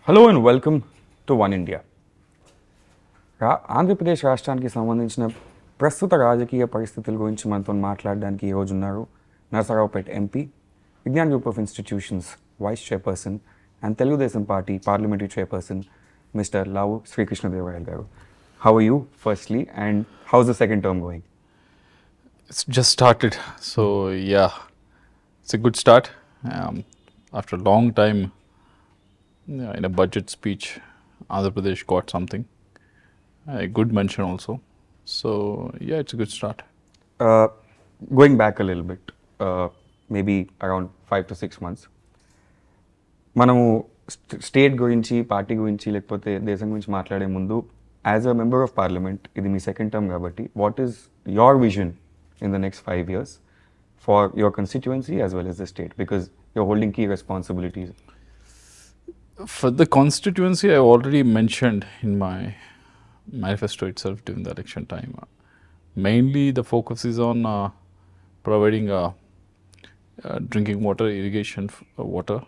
Hello and welcome to one India. Andhra Pradesh రాష్ట్రానికి సంబంధించిన ప్రస్తుత రాజకీయ పరిస్థితుల గురించి మనతో మాట్లాడడానికి ఈరోజు ఉన్నారు Narasaraopet MP, Vignan group of institutions vice chairperson and Telugu Desam party parliamentary chairperson mister లావు శ్రీకృష్ణ దేవరాయలు గారు. How are you firstly and house the second term going? It's just started, so yeah, it's a good start. After a long time, in a budget speech, Andhra Pradesh got something, a good mention also. So yeah, it's a good start. Going back a little bit, maybe around 5 to 6 months, మనము state గురించి, party గురించి, లేకపోతే దేశం గురించి మాట్లాడే ముందు as a member of parliament, ఇది మీ second term కాబట్టి, what is your vision in the next 5 years for your constituency as well as the state, because you're holding key responsibilities? For the constituency, I already mentioned in my manifesto itself during the election time. Mainly the focus is on providing drinking water, irrigation water,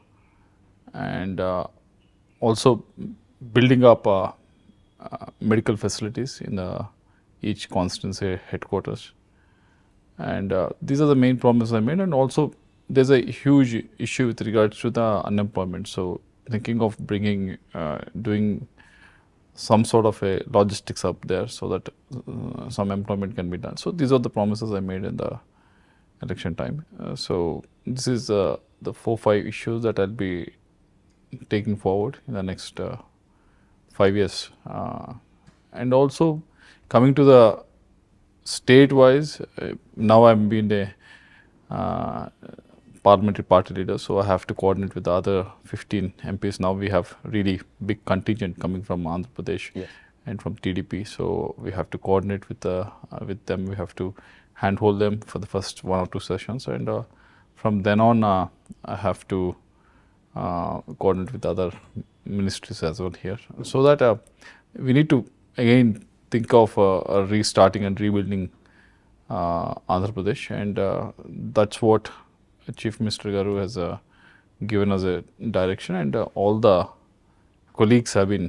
and also building up medical facilities in each constituency headquarters. And these are the main promises I made. And also there's a huge issue with regards to the unemployment. So thinking of bringing, doing some sort of a logistics up there so that some employment can be done. So these are the promises I made in the election time. So this is the 4-5 issues that I'll be taking forward in the next 5 years. And also coming to the state-wise, now I'm being a parliamentary party leader, so I have to coordinate with the other 15 MPs. Now we have really big contingent coming from Andhra Pradesh, Yes, and from TDP, so we have to coordinate with them. We have to handhold them for the first 1 or 2 sessions, and from then on, I have to coordinate with other ministries as well here, so that we need to again think of restarting and rebuilding Andhra Pradesh, and that's what Chief Minister Garu has given us a direction, and all the colleagues have been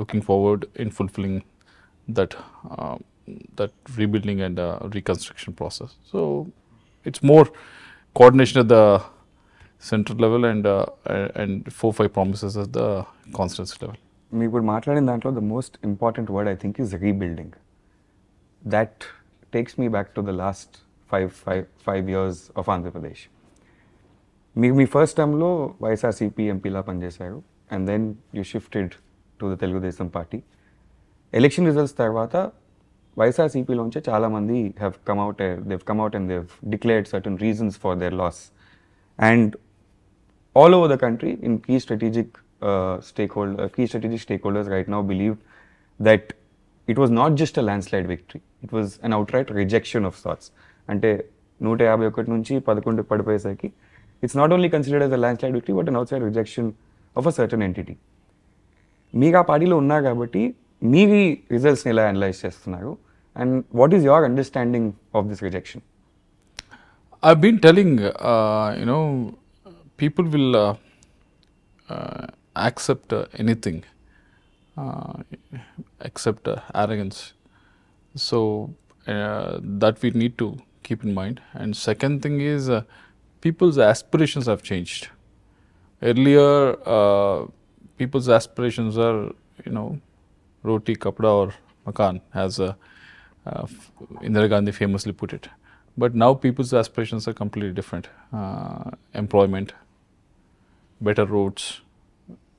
looking forward in fulfilling that rebuilding and reconstruction process. So it's more coordination at the central level and 4-5 promises at the constituency level. మీ ఇప్పుడు మాట్లాడిన దాంట్లో the most important word I think is rebuilding. That takes me back to the last 5 years of Andhra Pradesh. మీరు మీ first టర్మ్లో YSRCP ఎంపీలా పనిచేశారు, and then you shifted to the Telugu Desam party. Election results తర్వాత వైఎస్ఆర్సీపీలోంచే చాలామంది they come out and they declared certain reasons for their loss. And all over the country, in key strategic stakeholders right now believe that it was not just a landslide victory, it was an outright rejection of sorts. Ante 151 nunchi 11 padipoyesaki, it's not only considered as a landslide victory but an outright rejection of a certain entity. Meega party lo unnaru kabatti meeri results ni ela analyze chestunnaru, and what is your understanding of this rejection? I've been telling, people will accept anything except arrogance. So that we need to keep in mind. And second thing is, people's aspirations have changed. Earlier, people's aspirations are, roti, kapda or makan, as Indira Gandhi famously put it. But now people's aspirations are completely different. Employment, better roads,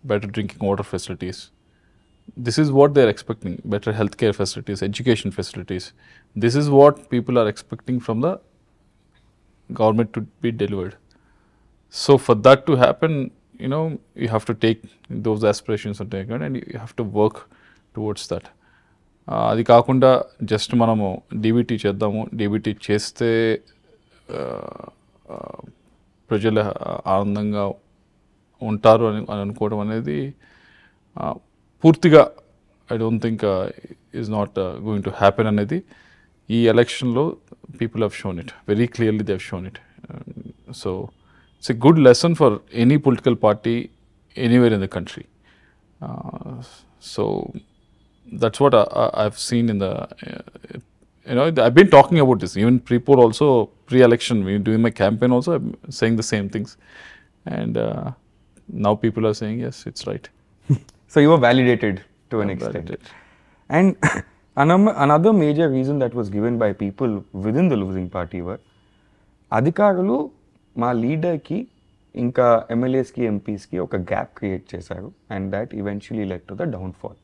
better drinking water facilities. This is what they are expecting. Better healthcare facilities, education facilities. This is what people are expecting from the government to be delivered. So for that to happen, you have to take those aspirations and take it, and you have to work towards that. అది కాకుండా just మనము DBT చేద్దాము, DBT చేస్తే ప్రజలు ఆనందంగా ఉంటారు అని అనుకోవడం అనేది పూర్తిగా I don't think is not going to happen అనేది ఈ ఎలక్షన్లో people have shown it very clearly they have shown it. So it's a good lesson for any political party anywhere in the country. So that's what I've seen in the, I've been talking about this, even pre-poll also, pre-election, doing my campaign also, I'm saying the same things. And now people are saying, yes, it's right. So you were validated to an extent. Validated. And another major reason that was given by people within the losing party were, అధికారులు మా లీడర్కి ఇంకా ఎమ్మెల్యేస్కి ఎంపీస్కి ఒక gap create చేశారు and that eventually led to the downfall.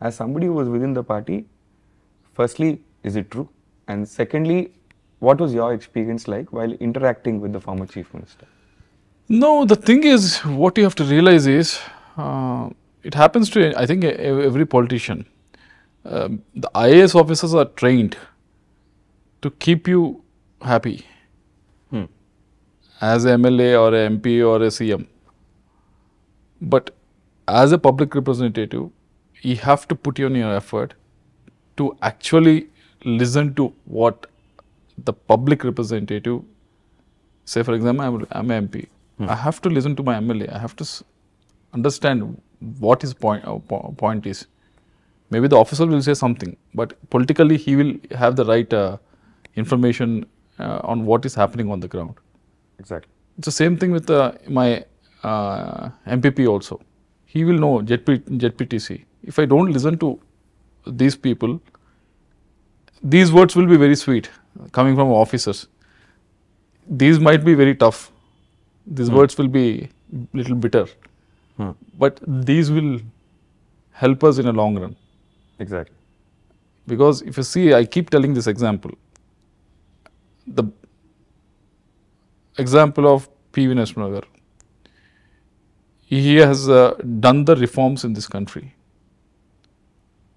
As somebody who was within the party, firstly is it true? And secondly, what was your experience like while interacting with the former chief minister? No, the thing is, what you have to realize is, it happens to, I think, every politician. The IAS officers are trained to keep you happy as a MLA or a MP or a CM. But as a public representative, you have to put in your effort to actually listen to what the public representative, say for example, I'm an MP. I have to listen to my MLA. I have to understand what his point is. Maybe the officer will say something, but politically he will have the right information on what is happening on the ground. Exactly. It's the same thing with my MPP also. He will know ZPTC. If I don't listen to these people, these words will be very sweet coming from officers. These might be very tough. These words will be little bitter. But these will help us in a long run. Exactly. Because if you see, I keep telling this example. The example of P.V. Narasimhan. He has done the reforms in this country.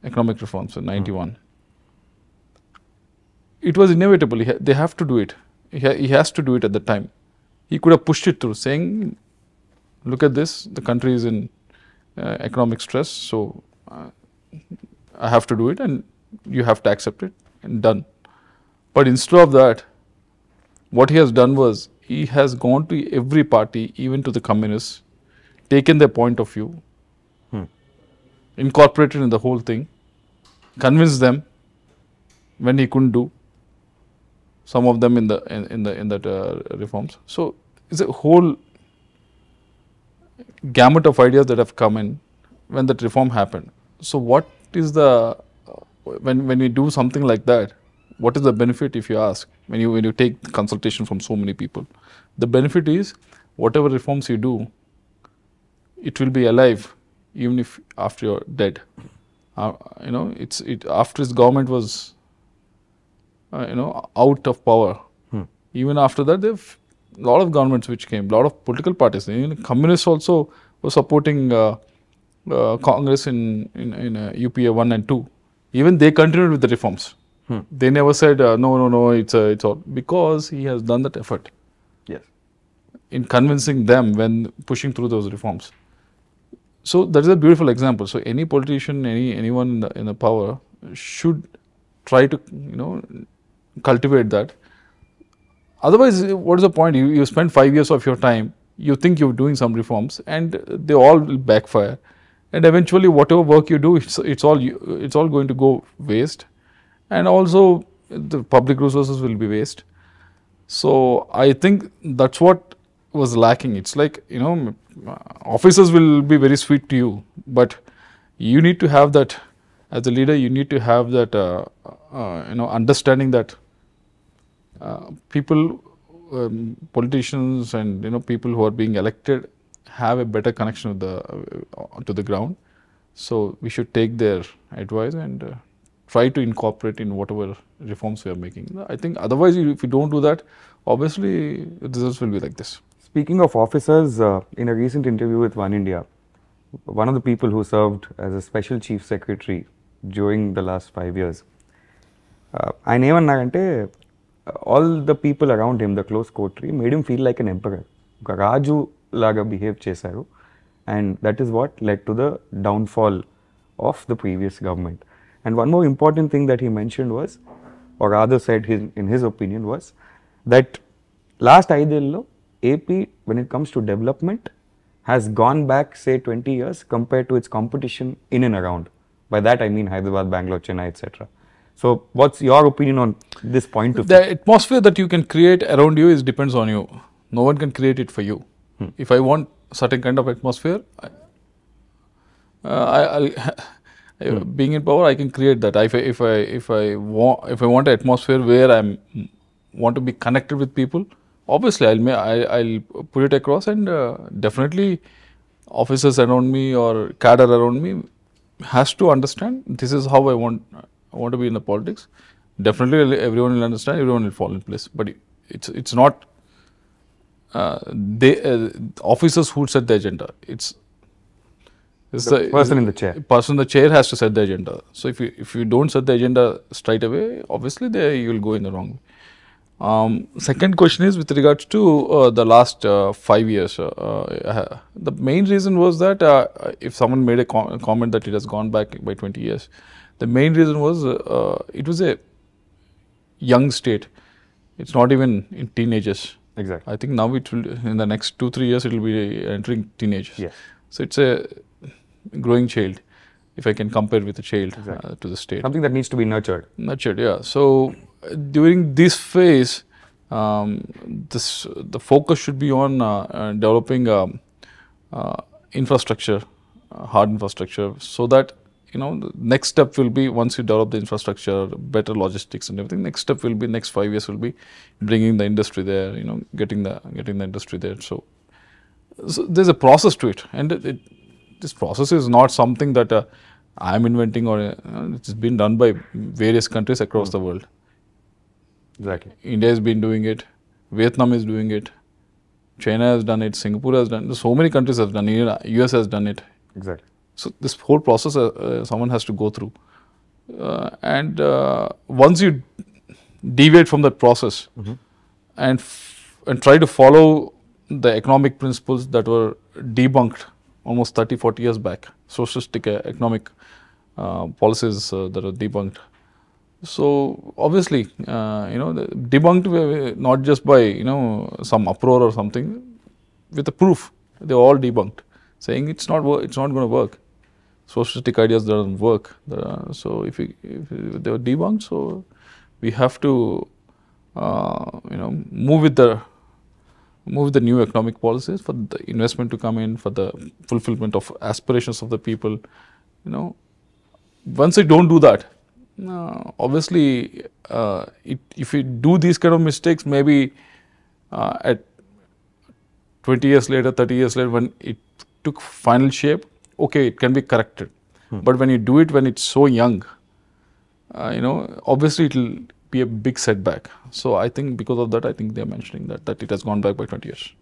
Economic reforms in 91. It was inevitable. They have to do it. He has to do it at the time. He could have pushed it through, saying, look at this, the country is in economic stress, so I have to do it and you have to accept it, and done. But instead of that, what he has done was, he has gone to every party, even to the communists, taken their point of view, incorporated in the whole thing, convinced them when he couldn't do, some of them in that reforms. So it's a whole gamut of ideas that have come in when that reform happened. So what is the, when we do something like that, what is the benefit, if you ask, when you take consultation from so many people? The benefit is, whatever reforms you do, it will be alive even if after you're dead. After his government was out of power, even after that, there are a lot of governments which came, a lot of political parties. Even communists also were supporting Congress in UPA 1 and 2. Even they continued with the reforms. They never said, no, it's all, because he has done that effort. Yes. In convincing them when pushing through those reforms. So that is a beautiful example. So any politician, anyone in the power should try to, cultivate that. Otherwise, what is the point? You spend 5 years of your time, you think you're doing some reforms, and they all will backfire. And eventually, whatever work you do, it's all going to go waste. And also, the public resources will be waste. So I think that's what was lacking. It's like, officers will be very sweet to you, but you need to have that, as a leader, you need to have that, understanding that people, politicians and, people who are being elected have a better connection with to the ground. So we should take their advice and try to incorporate in whatever reforms we are making. I think otherwise, if you don't do that, obviously the results will be like this. Speaking of officers, in a recent interview with OneIndia, one of the people who served as a special chief secretary during the last 5 years, ఆయన ఏమన్నారంటే, all the people around him, the close coterie, made him feel like an emperor. ఒక రాజు లాగా behave చేశారు, and that is what led to the downfall of the previous government. And one more important thing that he mentioned was, or rather said in his opinion, was that last 5 years, AP, when it comes to development, has gone back, say, 20 years compared to its competition in and around. By that I mean Hyderabad, Bangalore, Chennai, etc. So what's your opinion on this point of view? The atmosphere that you can create around you depends on you. No one can create it for you. If I want certain kind of atmosphere, being in power, I can create that. If I want an atmosphere where want to be connected with people, obviously I'll put it across, and definitely officers around me or cadre around me has to understand this is how I want to be in the politics. Definitely everyone will understand, everyone will fall in place. But it's not officers who set the agenda. It's the person in the chair. Person in the chair has to set the agenda. So if you don't set the agenda straight away, obviously you will go in the wrong way. Second question is with regards to the last 5 years. The main reason was that if someone made a comment that it has gone back by 20 years, the main reason was it was a young state. It's not even in teenagers. Exactly. I think now it will, in the next 2-3 years, it will be entering teenagers. Yes. So it's a growing child, if I can compare with a child to the state. Something that needs to be nurtured. Nurtured, yeah. So during this phase, the focus should be on developing infrastructure, hard infrastructure, so that the next step will be, once you develop the infrastructure, better logistics and everything. Next step will be, next 5 years will be bringing the industry there. Getting the industry there. So there's a process to it, and this process is not something that I'm inventing, or it's been done by various countries across the world. Exactly. India has been doing it. Vietnam is doing it. China has done it. Singapore has done it. So many countries have done it. US has done it. Exactly. So this whole process someone has to go through. And once you deviate from that process and try to follow the economic principles that were debunked almost 30-40 years back, socialistic economic policies that are debunked. So obviously, debunked not just by some uproar or something, with the proof. They are all debunked, saying it's not going to work. Socialistic ideas doesn't work. So if they were debunked, so we have to move with the new economic policies for the investment to come in, for the fulfillment of aspirations of the people. Once you don't do that, obviously, if you do these kind of mistakes, maybe at 20 years later, 30 years later, when it took final shape, okay, it can be corrected. But when you do it when it's so young, obviously it will be a big setback. So I think because of that, I think they're mentioning that it has gone back by 20 years.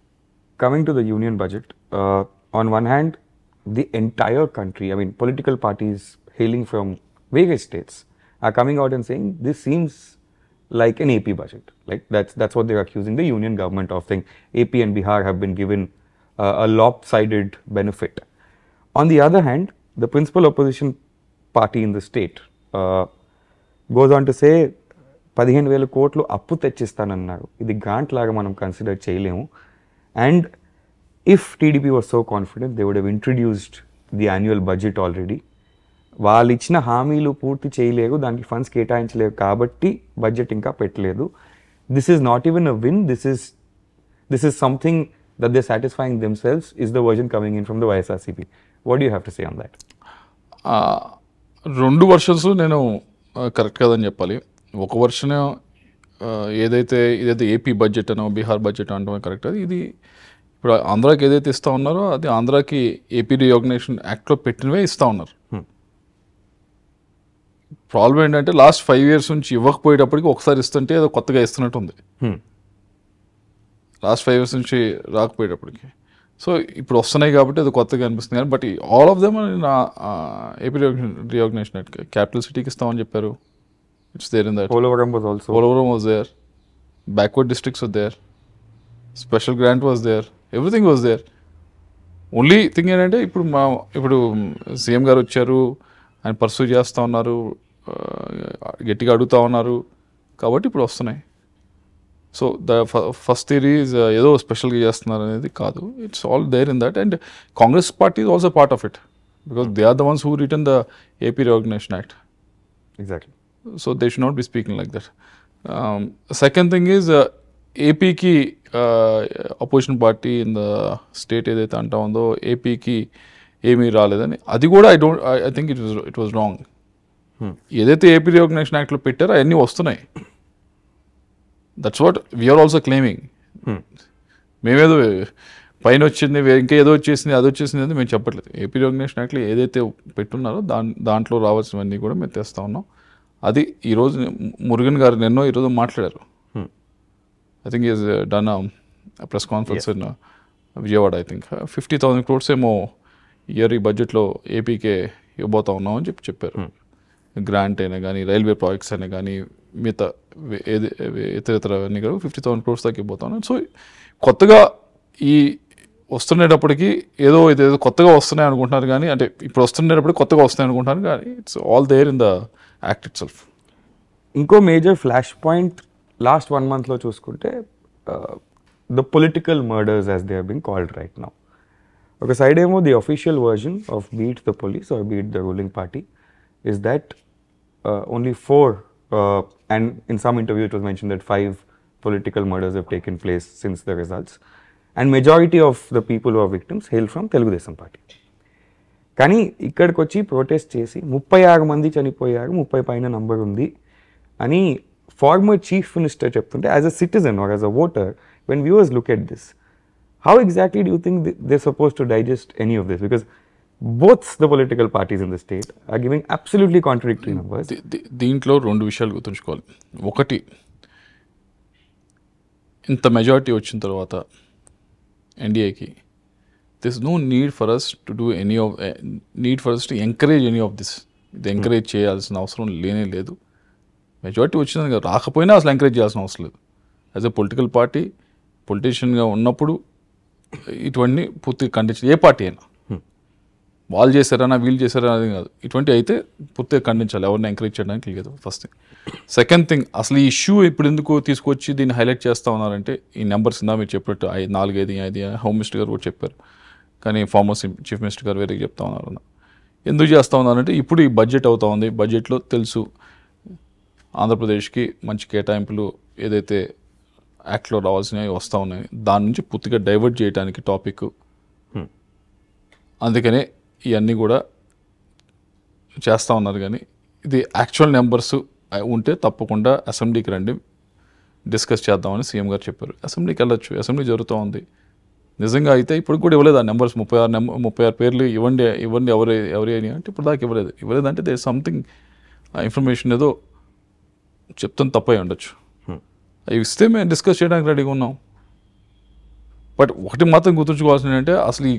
Coming to the union budget, on one hand, the entire country, I mean, political parties hailing from various states are coming out and saying this seems like an AP budget. Like that's what they're accusing the union government of, saying AP and Bihar have been given a lopsided benefit. On the other hand, the principal opposition party in the state goes on to say 15,000 కోట్లు అప్పు తెచ్చిస్తానన్నారు. ఇది grant లాగా మనం consider చేయలేము. And if TDP was so confident, they would have introduced the annual budget already. వాళ్ళు ఇచ్చిన హామీలు పూర్తి చేయలేరు, దానికి ఫండ్స్ కేటాయించలేరు కాబట్టి బడ్జెట్ ఇంకా పెట్టలేదు. This is not even a win. This is something that they're satisfying themselves, is the version coming in from the YSRCP. What do you have to say on that? రెండు versions నేను correct కాదని చెప్పాలి. ఒక version ఏదైతే AP budget అనో Bihar budget అనడం correct. ఇది ఇప్పుడు ఆంధ్రాకి ఏదైతే ఇస్తూ ఉన్నారో అది ఆంధ్రాకి ఏపీ రీఆర్గనైజేషన్ యాక్ట్లో పెట్టినవే ఇస్తూ ఉన్నారు. ప్రాబ్లం ఏంటంటే లాస్ట్ 5 years నుంచి ఇవ్వకపోయేటప్పటికి ఒకసారి ఇస్తుంటే ఏదో కొత్తగా ఇస్తున్నట్టు ఉంది. లాస్ట్ 5 years నుంచి రాకపోయేటప్పటికి. సో ఇప్పుడు వస్తున్నాయి కాబట్టి అది కొత్తగా అనిపిస్తుంది. కానీ but all of them AP reorganisation capital సిటీకి ఇస్తామని చెప్పారు. It's there in that. Polavaram was also. Polavaram was there. Backward districts were there. Special grant was there. Everything was there. Only thing ఏంటంటే ఇప్పుడు సీఎం గారు వచ్చారు, ఆయన pursue చేస్తూ ఉన్నారు, గట్టిగా అడుగుతూ ఉన్నారు కాబట్టి ఇప్పుడు వస్తున్నాయి. సో ఫస్ట్ థియరీ ఈజ్ ఏదో స్పెషల్గా చేస్తున్నారు అనేది కాదు. It's all there in that. And Congress party is also part of it because they are the ones who return the AP Reorganization Act. Exactly. So they should not be speaking like that. Second thing is APకి opposition party in the state ఏదైతే అంటా ఉందో APకి ఏమీ రాలేదని, అది కూడా I think it was wrong. ఏదైతే AP Reorganization Actలో పెట్టారో అవన్నీ వస్తున్నాయి. That's what we're also claiming. మేమేదో పైన వచ్చింది ఇంకా ఏదో వచ్చేసింది అది వచ్చేసింది అని మేము చెప్పట్లేదు. AP Reorganization Actలో ఏదైతే పెట్టున్నారో దాంట్లో రావాల్సినవన్నీ కూడా మేము తెస్తా ఉన్నాం. అది ఈరోజు మురుగన్ గారు నిన్నో ఈరోజు మాట్లాడారు. I think is done press conference in Vijayawada. I think 50,000 crores ఏమో ఇయర్ ఈ బడ్జెట్లో ఏపీకే ఇవ్వబోతా ఉన్నాం అని చెప్పారు. గ్రాంట్ అయినా కానీ రైల్వే ప్రాజెక్ట్స్ అయినా కానీ మిగతా ఇతర అన్నీ కూడా 50,000 crores దాకా ఇవ్వబోతా ఉన్నాం. సో కొత్తగా ఈ వస్తున్నప్పటికీ ఏదో ఇదేదో కొత్తగా వస్తున్నాయి అనుకుంటున్నారు కానీ, అంటే ఇప్పుడు వస్తున్నప్పటికీ కొత్తగా వస్తున్నాయి అనుకుంటున్నారు కానీ it's all there in the act itself. ఇంకో మేజర్ ఫ్లాష్ పాయింట్ లాస్ట్ 1 monthలో చూసుకుంటే the political murders as they are being called right now. ఒక సైడ్ ఏమో the official version of beat the police or beat the ruling party is that only 4 and in some interview it was mentioned that 5 political murders have taken place since the results, and majority of the people who are victims hail from Telugudesam party. కానీ ఇక్కడికి వచ్చి protest చేసి 36 మంది చనిపోయారు, 30 పైన number ఉంది అని former chief minister చెప్తుంటే, as a citizen or as a voter when viewers look at this, how exactly do you think they suppose to digest any of this? Because both the political parties in the state are giving absolutely contradictory numbers. దీంట్లో 2 విషయాలు గుర్తుంచుకోవాలి. ఒకటి, ఇంత majority వచ్చిన తర్వాత ఎన్డీఏకి there's no need for us to do need for us to encourage any of this. ఇది encourage చేయాల్సిన అవసరం లేనే లేదు. మెజారిటీ వచ్చింది రాకపోయినా అసలు ఎంకరేజ్ చేయాల్సిన అవసరం లేదు. యాజ్ ఎ పొలిటికల్ పార్టీ, పొలిటీషియన్గా ఉన్నప్పుడు ఇటువంటి పూర్తిగా ఖండించాలి. ఏ పార్టీ అయినా వాళ్ళు చేశారన్నా వీళ్ళు చేశారని అది కాదు, ఇటువంటి అయితే పూర్తిగా ఖండించాలి. ఎవరిని ఎంకరేజ్ చేయడానికి లేదు. First thing. సెకండ్ థింగ్, అసలు ఈ ఇష్యూ ఇప్పుడు ఎందుకు తీసుకొచ్చి దీన్ని హైలైట్ చేస్తూ ఉన్నారంటే, ఈ నెంబర్స్ ఇందా మీరు చెప్పినట్టు 4-5 హోమ్ మినిస్టర్ గారు కూడా చెప్పారు, కానీ ఫార్మర్ చీఫ్ మినిస్టర్ గారు వేరే చెప్తా ఉన్నారు. ఎందుకు చేస్తూ ఉన్నారంటే, ఇప్పుడు ఈ బడ్జెట్ అవుతా ఉంది. బడ్జెట్లో తెలుసు ఆంధ్రప్రదేశ్కి మంచి కేటాయింపులు ఏదైతే యాక్ట్లో రావాల్సినవి వస్తూ ఉన్నాయి, దాని నుంచి పూర్తిగా డైవర్ట్ చేయడానికి టాపిక్. అందుకనే ఇవన్నీ కూడా చేస్తూ ఉన్నారు. కానీ ఇది యాక్చువల్ నెంబర్స్ ఉంటే తప్పకుండా అసెంబ్లీకి రండి, డిస్కస్ చేద్దామని సీఎం గారు చెప్పారు. అసెంబ్లీకి వెళ్ళొచ్చు, అసెంబ్లీ జరుగుతూ ఉంది. నిజంగా అయితే ఇప్పుడు కూడా ఇవ్వలేదు ఆ నెంబర్స్. 36 పేర్లు ఇవ్వండి ఎవరి అని అంటే ఇప్పుడు దాకా ఇవ్వలేదు అంటే దే సంథింగ్ ఇన్ఫర్మేషన్ ఏదో చెప్తాను తప్పై ఉండొచ్చు. అవి ఇస్తే మేము డిస్కస్ చేయడానికి రెడీగా ఉన్నాం. బట్ ఒకటి మాత్రం గుర్తుంచుకోవాల్సింది ఏంటంటే, అసలు ఈ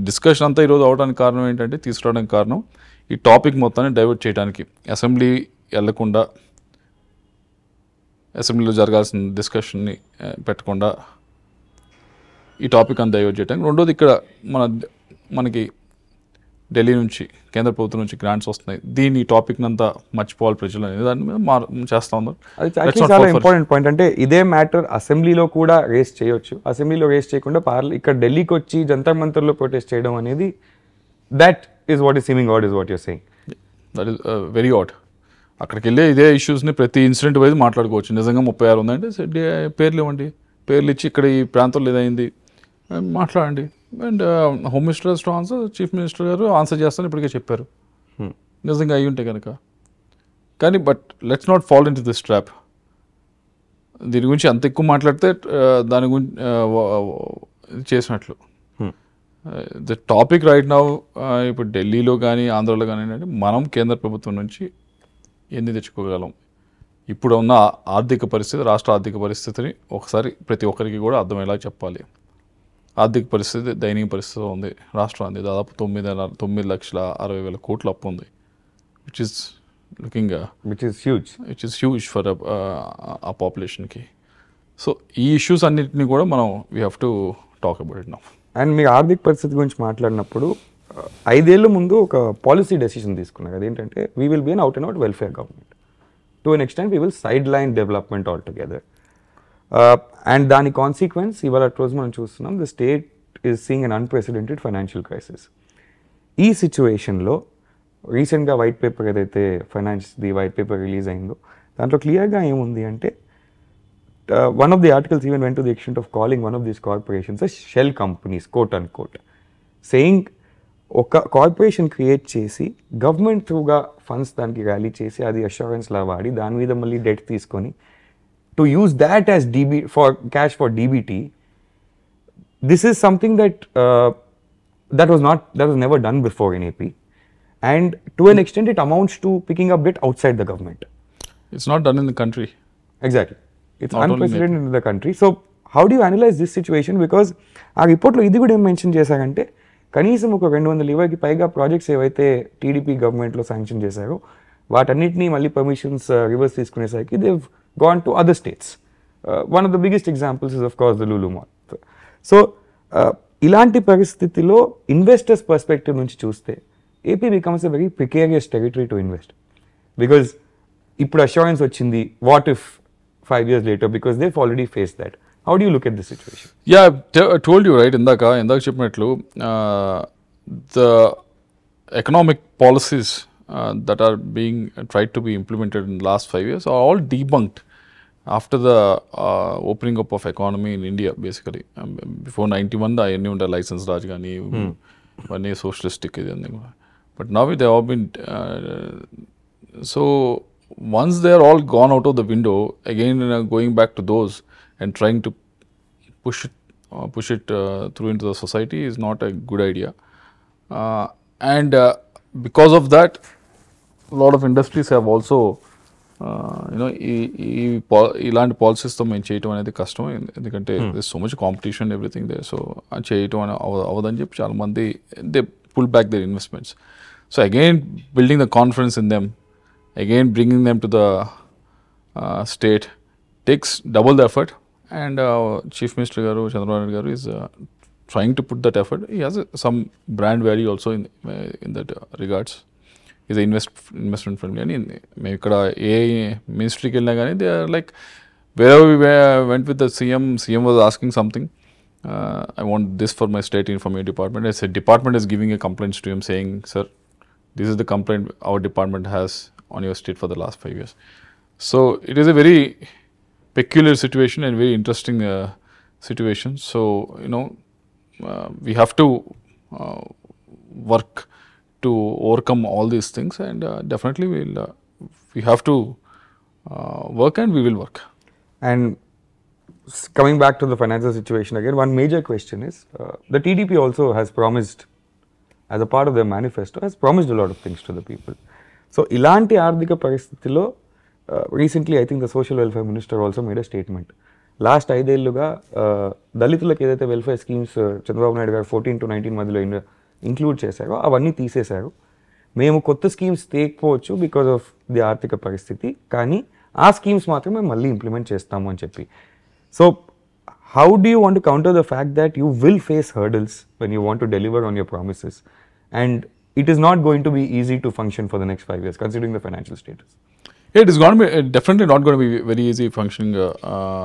డిస్కషన్ అంతా ఈరోజు అవడానికి కారణం ఏంటంటే, తీసుకురావడానికి కారణం ఈ టాపిక్ మొత్తాన్ని డైవర్ట్ చేయడానికి, అసెంబ్లీ వెళ్లకుండా, అసెంబ్లీలో జరగాల్సిన డిస్కషన్ని పెట్టకుండా ఈ టాపిక్ అంతా డైవర్ట్ చేయడానికి. రెండోది, ఇక్కడ మనకి ఢిల్లీ నుంచి, కేంద్ర ప్రభుత్వం నుంచి గ్రాంట్స్ వస్తున్నాయి. దీని టాపిక్ అంతా మర్చిపోవాలి ప్రజలు అనేది దాని మీద చేస్తూ ఉన్నారు. అది చాలా ఇంపార్టెంట్ పాయింట్. అంటే ఇదే మ్యాటర్ అసెంబ్లీలో కూడా రేస్ చేయొచ్చు. అసెంబ్లీలో రేస్ చేయకుండా ఇక్కడ ఢిల్లీకి వచ్చి జంతర్ మంతర్లో ప్రొటెస్ట్ చేయడం అనేది, that is what is seeming odd, is what you're saying. That is very odd. అక్కడికి వెళ్ళే ఇదే ఇష్యూస్ని ప్రతి ఇన్సిడెంట్ వైజ్ మాట్లాడుకోవచ్చు. నిజంగా 36 ఉందంటే పేర్లు ఇవ్వండి, పేర్లు ఇచ్చి ఇక్కడ ఈ ప్రాంతంలో ఏదైంది మాట్లాడండి. And home minister to answer, chief minister గారు ఆన్సర్ చేస్తాను ఇప్పటికే చెప్పారు, నిజంగా అయ్యి ఉంటే కనుక. కానీ but let's not fall in to this trap. దీని గురించి అంత ఎక్కువ మాట్లాడితే దాని గురించి చేసినట్లు. ద టాపిక్ రైట్ నౌ ఇప్పుడు ఢిల్లీలో కానీ ఆంధ్రాలో కానీ ఏంటంటే, మనం కేంద్ర ప్రభుత్వం నుంచి ఎన్ని తెచ్చుకోగలం, ఇప్పుడు ఉన్న ఆర్థిక పరిస్థితి, రాష్ట్ర ఆర్థిక పరిస్థితిని ఒకసారి ప్రతి ఒక్కరికి కూడా అర్థమయ్యేలా చెప్పాలి. ఆర్థిక పరిస్థితి దయనీయ పరిస్థితి ఉంది రాష్ట్రానికి. దాదాపు 9,60,000 కోట్ల అప్పు ఉంది, విచ్ ఈస్ హ్యూజ్ ఫర్ ఆ పాపులేషన్కి. సో ఈ ఇష్యూస్ అన్నింటినీ కూడా మనం we have to talk about it now. And మీ ఆర్థిక పరిస్థితి గురించి మాట్లాడినప్పుడు 5 ఏళ్ళ ముందు ఒక పాలసీ డెసిషన్ తీసుకున్నారు. అదేంటంటే, we will be an out and out welfare government. To an extent we will sideline development all together. And దాని కాన్సిక్వెన్స్ ఇవాళ అట్ రోజు మనం చూస్తున్నాం, the state is seeing an unprecedented financial crisis. ఈ సిచ్యువేషన్లో రీసెంట్గా వైట్ పేపర్ ఏదైతే ది వైట్ పేపర్ రిలీజ్ అయిందో దాంట్లో క్లియర్గా ఏముంది అంటే, one of the articles even went to the extent of calling one of these corporations as shell companies, quote unquote, saying ఒక కార్పొరేషన్ క్రియేట్ చేసి గవర్నమెంట్ త్రూగా ఫండ్స్ దానికి rally చేసి అది అష్యూరెన్స్ లా వాడి దాని మీద మళ్ళీ డెట్ తీసుకొని to use that as cash for DBT. This is something that was never done before in AP, and to an extent it amounts to picking up debt outside the government. It's not done in the country. Exactly. It's Not unprecedented in the country. So how do you analyze this situation? Because ఆ రిపోర్ట్లో ఇది కూడా ఏం mention చేశారంటే, కనీసం ఒక 220 పైగా projects ఏవైతే టీడీపీ గవర్నమెంట్లో శాంక్షన్ చేశారో వాటన్నిటినీ మళ్ళీ పర్మిషన్స్ రివర్స్ తీసుకునేసరికి they've gone to other states. One of the biggest examples is of course the Lulu mall. So ఇలాంటి పరిస్థితిలో ఇన్వెస్టర్స్ పర్స్పెక్టివ్ నుంచి చూస్తే AP becomes a very precarious territory to invest, because ఇప్పుడు assurance వచ్చింది, what if 5 years later, because they've already faced that. How do you look at this situation? Yeah, I told you, right, ఇందాక చెప్పినట్లు the economic policies that are being tried to be implemented in the last 5 years are all debunked after the opening up of economy in India, basically. Before 91, the unta license raj gani one socialistic idandi, but now they have been so once they are all gone out of the window, again going back to those and trying to push it through into the society is not a good idea. And because of that, a lot of industries have also, ఇలాంటి పాలసీస్తో మేము చేయటం అనేది కష్టం, ఎందుకంటే there's so much competition, everything there. So చేయటం అవదని చెప్పి చాలా మంది they pull back their investments. So again, building the confidence in them, again bringing them to the state takes double the effort, and Chief Minister garu Chandrababu is trying to put that effort. He has some brand value also in that regards. He's a investment friendly, and మేము ఇక్కడ ఏ మినిస్ట్రీకి వెళ్ళినా కానీ they are like, wherever we went with the CM was asking something, I want this for my state and for my department. I said department is giving a complaint to him saying, sir, this is the complaint our department has on your state for the last 5 years. So it is a very peculiar situation and very interesting situation. So we have to work to overcome all these things, and definitely we have to work, and we will work. And coming back to the financial situation again, one major question is the TDP also has promised, as a part of their manifesto, has promised a lot of things to the people. So ఇలాంటి ఆర్థిక పరిస్థితిలో recently I think the social welfare minister also made a statement. Last 5 ఏళ్లుగా దళితులకు ఏదైతే welfare schemes Chandrababu Naidu గారు 14 to 19 మధ్యలో include చేశారో అవన్నీ తీసేశారు. మేము కొత్త స్కీమ్స్ తేకపోవచ్చు బికాజ్ ఆఫ్ ది ఆర్థిక పరిస్థితి, కానీ ఆ స్కీమ్స్ మాత్రమే మళ్ళీ ఇంప్లిమెంట్ చేస్తాము అని చెప్పి. So how do you want to counter the fact that you will face hurdles when you want to deliver on your promises, and it is not going to be easy to function for the next 5 years, considering the financial status? It is going to be definitely not going to be very easy functioning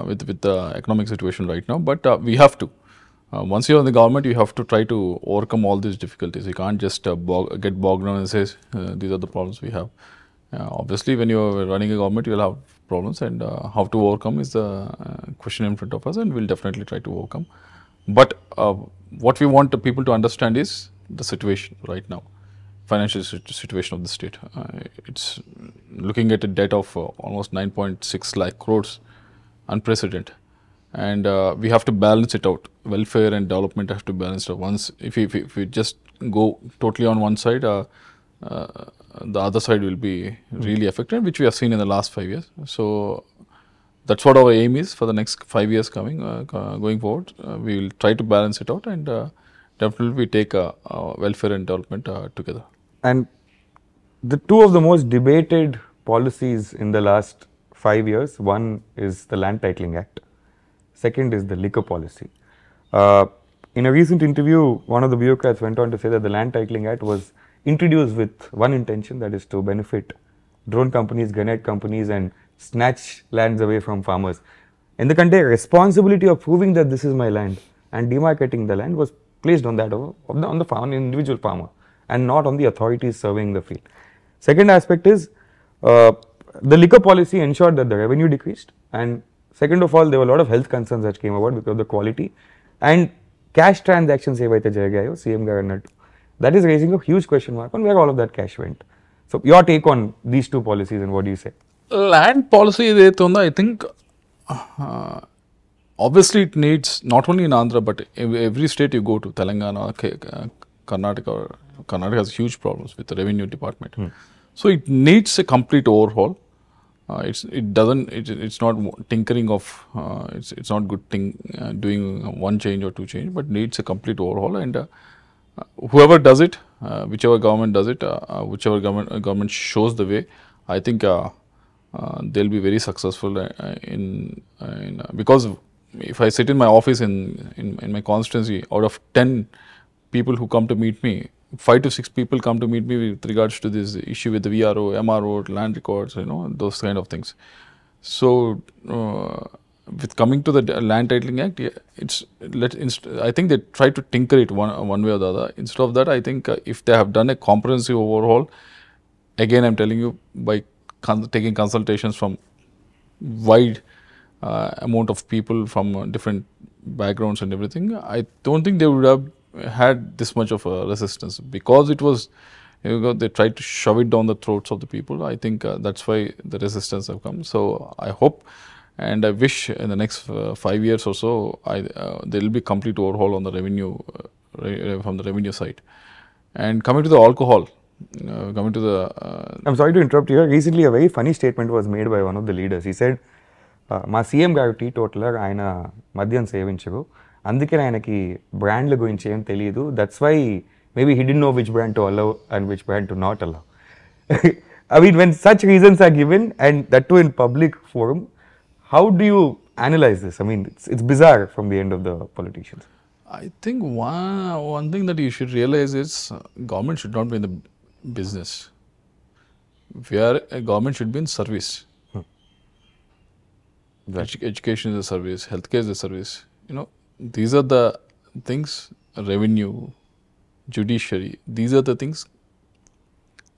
with the economic situation right now, but we have to. Once you are in the government, you have to try to overcome all these difficulties. You can't just get bogged down and say, these are the problems we have. Obviously, when you are running a government, you will have problems, and how to overcome is the question in front of us, and we will definitely try to overcome. But what we want the people to understand is the situation right now. Financial situation of the state. It's looking at a debt of almost 9.6 lakh crores, unprecedented, and we have to balance it out. Welfare and development have to balance it out. Once if we just go totally on one side, the other side will be really affected, which we have seen in the last 5 years. So that's what our aim is for the next 5 years going forward. We will try to balance it out, and definitely we take welfare and development together. And the two of the most debated policies in the last 5 years, one is the Land Titling Act, second is the liquor policy. In a recent interview, one of the bureaucrats went on to say that the Land Titling Act was introduced with one intention, that is to benefit drone companies, granite companies, and snatch lands away from farmers. ఎందుకంటే responsibility of proving that this is my land and demarcating the land was placed on that on the farm, individual farmer, and not on the authorities surveying the field. Second aspect is the liquor policy ensured that the revenue decreased, and second of all, there were a lot of health concerns that came about because of the quality and cash transactions ఏవైతే జరిగాయో CM గారు అన్నట్టు, that is raising a huge question mark on where all of that cash went. So your take on these two policies and what do you say? Land policy ఏదైతే ఉందో, I think obviously it needs, not only in Andhra but every state you go to, Telangana, Karnataka has huge problems with the revenue department. So it needs a complete overhaul. It's not tinkering of, it's not good thing doing one change or two change, but needs a complete overhaul. And whoever does it, whichever government does it, whichever government shows the way, I think they'll be very successful in because if I sit in my office in my constituency, out of 10 people who come to meet me, 5 to 6 people come to meet me with regards to this issue with the VRO, MRO, land records, those kind of things. So with coming to the Land Titling Act, I think they try to tinker it one way or the other. Instead of that, I think if they have done a comprehensive overhaul, again I'm telling you, by taking consultations from wide amount of people from different backgrounds and everything, I don't think they would have had this much of a resistance, because it was, they tried to shove it down the throats of the people. I think that's why the resistance have come. So I hope and I wish in the next 5 years or so, there will be complete overhaul on the revenue, from the revenue side. And coming to the alcohol, coming to the... I'm sorry to interrupt you. Recently a very funny statement was made by one of the leaders. He said, మా CM గారు teetotaller, ఆయన మద్యం సేవించరు, అందుకే ఆయనకి బ్రాండ్ల గురించి ఏం తెలియదు, that's why maybe he didn't know which brand to allow and which brand to not allow. I mean, when such reasons are given, and that too in public forum, how do you analyze this? I mean, it's bizarre from the end of the politicians. I think one thing that you should realize is government should not be in the business. Where a government should be in service. Education is a service, healthcare is a service. These are the things, revenue, judiciary, these are the things.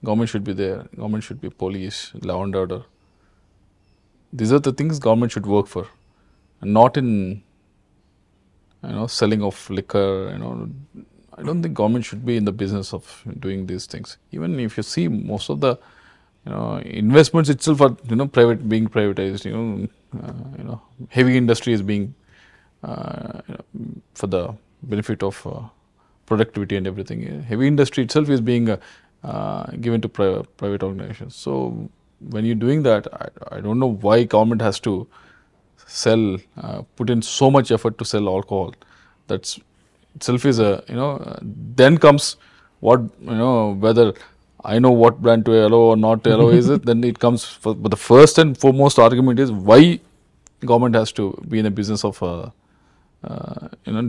Government should be there. Government should be police, law and order. These are the things government should work for, and not in selling of liquor. I don't think government should be in the business of doing these things. Even if you see most of the investments itself are being privatized. Heavy industry is being for the benefit of productivity and everything. Heavy industry itself is being given to private organizations. So when you're doing that, I don't know why government has to sell, put in so much effort to sell alcohol. That's itself is a then comes what whether I know what brand to allow or not to allow is it. Then it comes but the first and foremost argument is why government has to be in a business of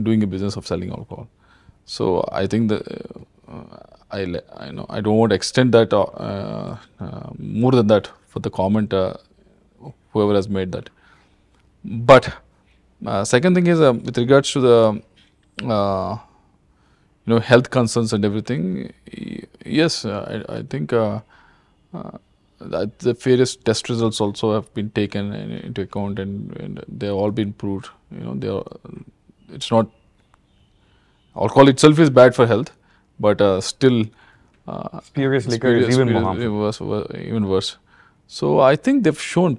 doing a business of selling alcohol. So I think that I don't want to extend that more than that for the comment whoever has made that. But second thing is with regards to the health concerns and everything. Yes, I think the various test results also have been taken into account, and they have all been proved. It's not alcohol itself is bad for health, but still spurious liquor is even more harmful. Even worse. So I think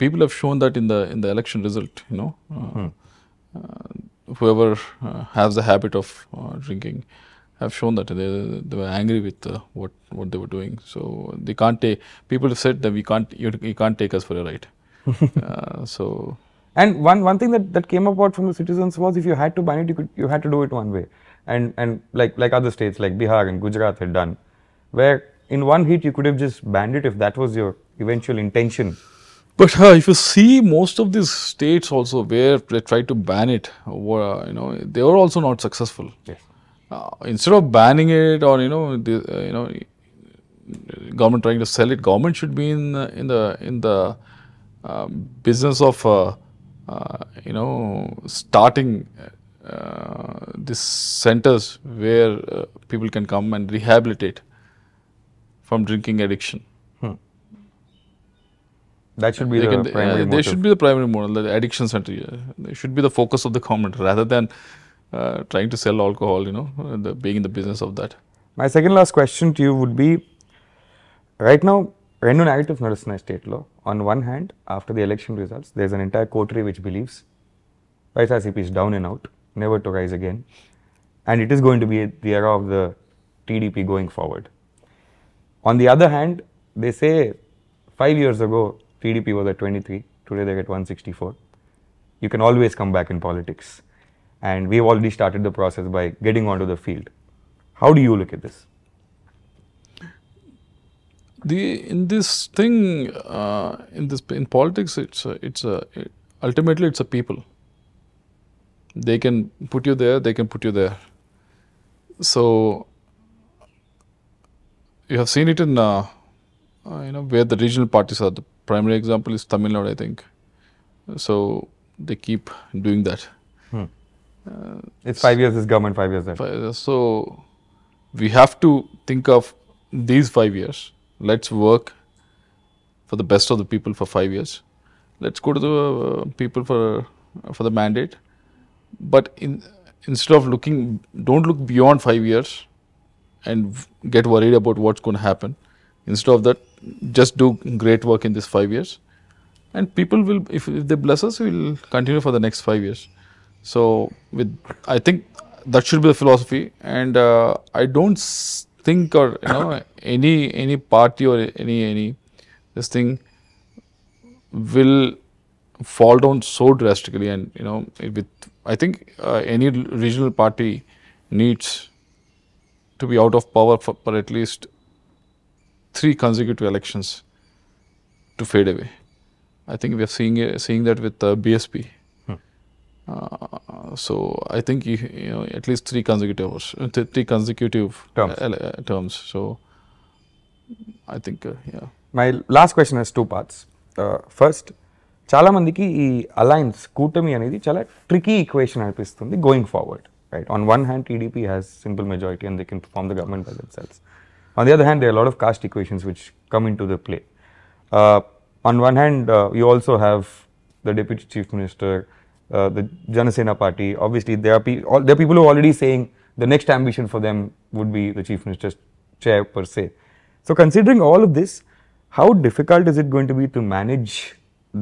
people have shown that in the election result. Whoever has the habit of drinking have shown that they were angry with what they were doing. So they can't take. People have said that you can't take us for a ride. So. And one thing that came about from the citizens was, if you had to ban it, you had to do it one way. And like other states like Bihar and Gujarat had done, where in one hit you could have just banned it if that was your eventual intention. But if you see most of these states also where they tried to ban it, they were also not successful. Yes. Instead of banning it or government trying to sell it, government should be in the business of starting these centers where people can come and rehabilitate from drinking addiction. That should be the primary motive. They should be the primary model, the addiction center. They should be the focus of the government rather than trying to sell alcohol, being in the business of that. My second last question to you would be, right now, రెండు narratives నడుస్తున్నాయి స్టేట్లో. On one hand, after the election results, there's an entire coterie which believes YSRCP is down and out, never to rise again, and it is going to be the era of the TDP going forward. On the other hand, they say 5 years ago, TDP was at 23, today they're at 164. You can always come back in politics. And we've already started the process by getting onto the field. How do you look at this? In this thing, in politics, ultimately it's a people. They can put you there, they can put you there. So you have seen it in where the regional parties are. The primary example is Tamil Nadu, I think. So they keep doing that. It's 5 years this government, 5 years that. So we have to think of these 5 years. Let's work for the best of the people for 5 years. Let's go to the people for the mandate. But instead of don't look beyond 5 years and get worried about what's going to happen. Instead of that, just do great work in these 5 years. And people will, if they bless us, we'll continue for the next 5 years. So I think that should be the philosophy. And I don't think or any party or any this thing will fall down so drastically. And I think any regional party needs to be out of power for at least 3 consecutive elections to fade away. I think we are seeing that with BSP. So I think at least 3 consecutive terms. So I think My last question has 2 parts. First, చాలా మందికి ఈ alliance కూటమి అనేది చాలా tricky equation అనిపిస్తుంది going forward, right? On one hand TDP has simple majority and they can form the government by themselves. On the other hand, there are a lot of caste equations which come into the play. On one hand, you also have the Deputy Chief Minister, the Janasena Party. Obviously, there are people who are already saying the next ambition for them would be the Chief Minister's chair per se. So, considering all of this, how difficult is it going to be to manage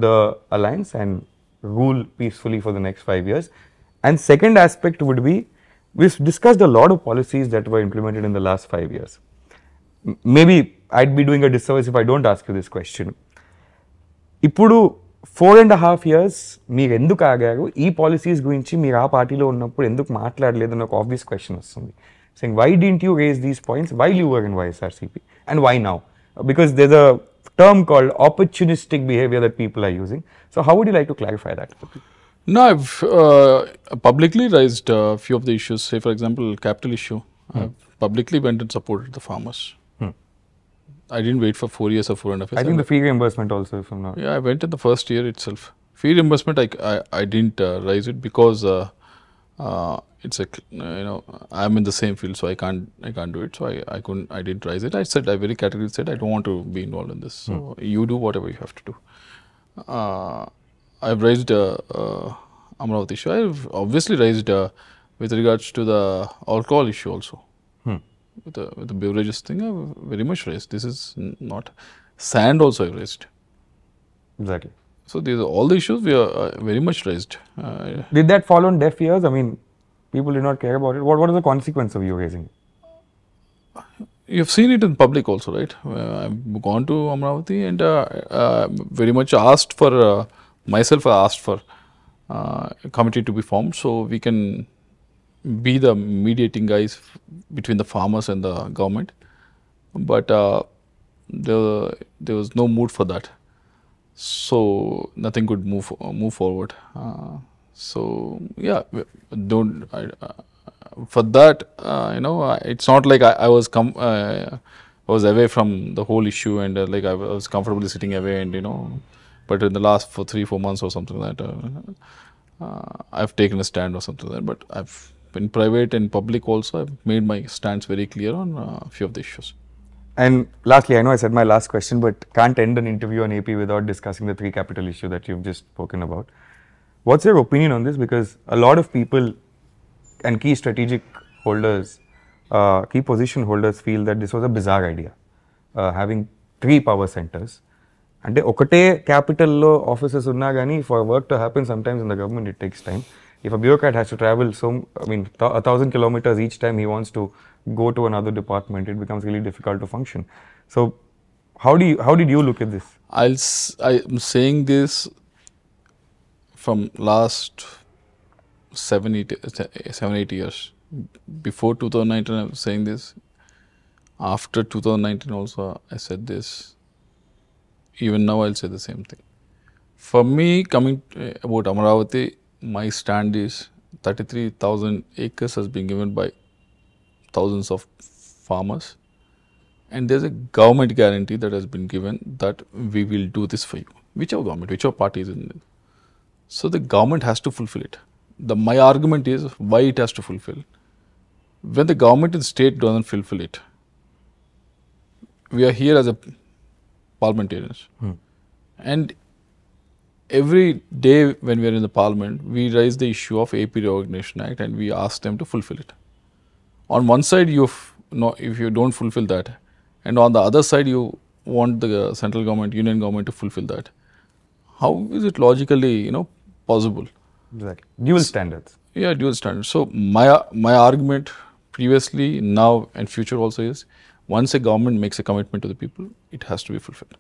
the alliance and rule peacefully for the next 5 years? And second aspect would be, we've discussed a lot of policies that were implemented in the last 5 years. Maybe I'd be doing a disservice if I don't ask you this question. ఇప్పుడు 4.5 years మీరు ఎందుకు ఆగారు? ఈ policies గురించి మీరు ఆ పార్టీలో ఉన్నప్పుడు ఎందుకు మాట్లాడలేదు అని ఒక ఆబ్వియస్ క్వశ్చన్ వస్తుంది. Saying, why didn't you raise these points while you were in YSRCP? And why now? Because there's a term called opportunistic behavior that people are using. So how would you like to clarify that? No, I've publicly raised a few of the issues. Say, for example, capital issue. I've publicly went and supported the farmers. I didn't wait for 4 years or 4.5 years. I think the fee reimbursement also, if I'm not. Yeah, I went in the first year itself. Fee reimbursement, I didn't raise it because it's I'm in the same field, so I can't do it. So I didn't raise it. I very categorically said I don't want to be involved in this. So you do whatever you have to do. I've raised Amravati issue. I've obviously raised with regards to the alcohol issue also. With the beverages thing, I've very much raised. This is not sand also I've raised. Exactly. So these are all the issues we are very much raised. Did that fall on deaf ears? I mean, people did not care about it. What is the consequence of you raising it? You've seen it in public also, right? I've gone to Amravati and very much asked for myself. I asked for a committee to be formed so we can be the mediating guys between the farmers and the government, but there was no mood for that, so nothing could move forward. So yeah, for that, it's not like I was away from the whole issue and like I was comfortably sitting away and But in the last 3-4 months or something like that, I've taken a stand or something like that. But I've been private and public also. I've made my stance very clear on a few of the issues. And lastly, I know I said my last question, but can't end an interview on AP without discussing the 3 capital issue that you've just spoken about. What's your opinion on this? Because a lot of people and key strategic holders, key position holders feel that this was a bizarre idea, having 3 power centers. And okate capital lo offices unna gani, for work to happen sometimes in the government it takes time. If a bureaucrat has to travel 1,000 kilometers each time he wants to go to another department, it becomes really difficult to function. So how did you look at this? I'm saying this from last 7-8 years. Before 2019 I was saying this. After 2019 also I said this. Even now I'll say the same thing. For me, coming about Amaravati, my stand is 33,000 acres has been given by thousands of farmers, and there's a government guarantee that has been given that we will do this for you. Whichever government, whichever party is in it. So the government has to fulfill it. My argument is why it has to fulfill. When the government and state doesn't fulfill it, we are here as a parliamentarians. And every day when we are in the parliament, we raise the issue of AP Reorganization Act and we ask them to fulfill it. On one side, if you don't fulfill that, and on the other side, you want the central government, union government to fulfill that. How is it logically, possible? Exactly. Dual standards. Yeah, dual standards. So my argument previously, now and future also is, once a government makes a commitment to the people, it has to be fulfilled.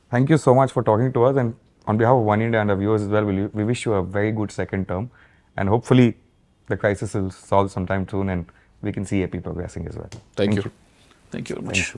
Thank you so much for talking to us, and on behalf of OneIndia and our viewers as well, we wish you a very good second term, and hopefully the crisis will solve sometime soon and we can see AP progressing as well. Thank you. Thank you very much.